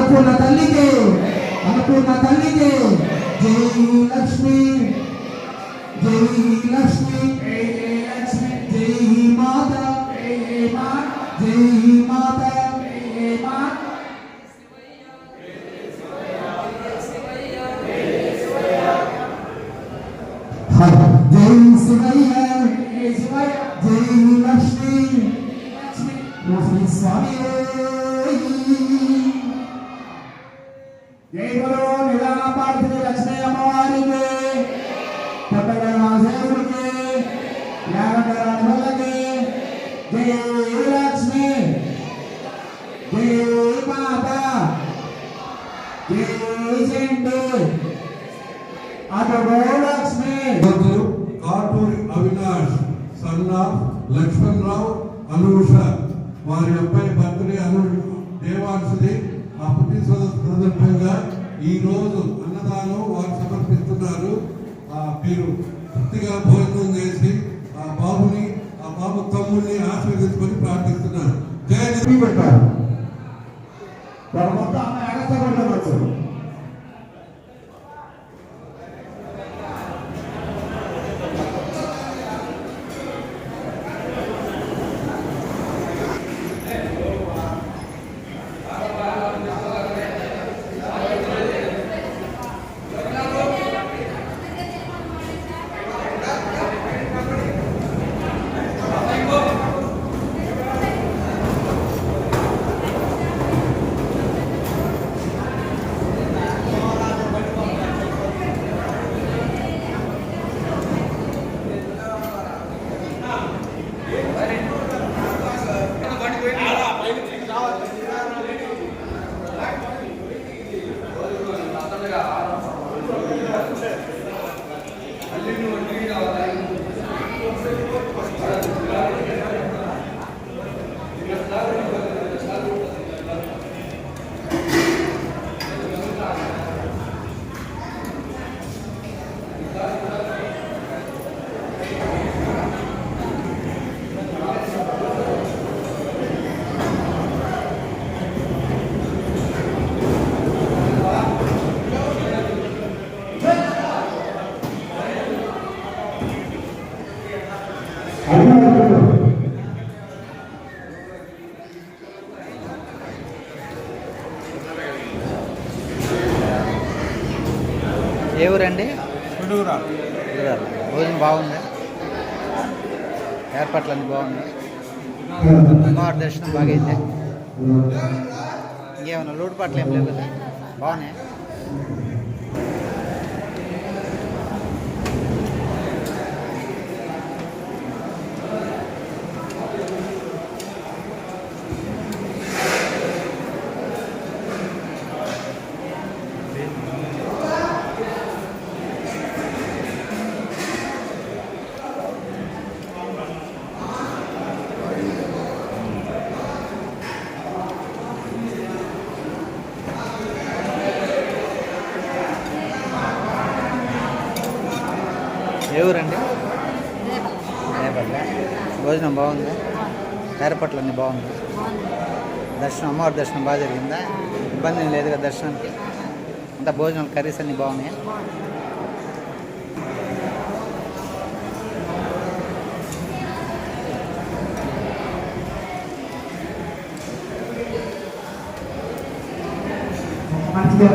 అన్నపూర్ణ తల్లికి జై లక్ష్మి జై లక్ష్మి జై మాత జై మాత జై శివయ్య జై లక్ష్మి లక్ష్మి స్వామి జై బలో నిదాన పార్వతి లక్ష్మీ అమ్మవారికి కొత్తగా సేవుడికి యాగరాజులకి జై లక్ష్మి జై మాత జై శండు అదో లక్ష్మి కాటూరి అవినాష్ సన్ ఆఫ్ లక్ష్మణ్ రావు అనూష వారి అబ్బాయి బర్త్డే దేవాంశది ఆ పుట్టిన సందర్భంగా ఈ రోజు అన్నదానం వారు సమర్పిస్తున్నారు. మీరు పూర్తిగా భోజనం చేసి ఆ బాబు తమ్ముడిని ఆశీర్వదించుకొని ప్రార్థిస్తున్నారు. జయ పెట్టారు మొత్తం అమ్మ ఎగసగొట్టవచ్చు. ఏ ఊరండి? భోజనం బాగుంది, ఏర్పాట్లు అన్నీ బాగున్నాయి, అమ్మవారి దర్శనం బాగా అయితే. ఇంకేమన్నా లోటుపాట్లు ఏం లేవు కదా, బాగున్నాయి. ఏ ఊరండి? రేపల్లె. భోజనం బాగుందా? ఏర్పాట్లు అన్నీ బాగుంది. దర్శనం అమ్మవారి దర్శనం బాగా జరిగిందా? ఇబ్బంది ఏం లేదు కదా దర్శనానికి? అంతా భోజనాలు కర్రీస్ అన్నీ బాగున్నాయి. మంచిగా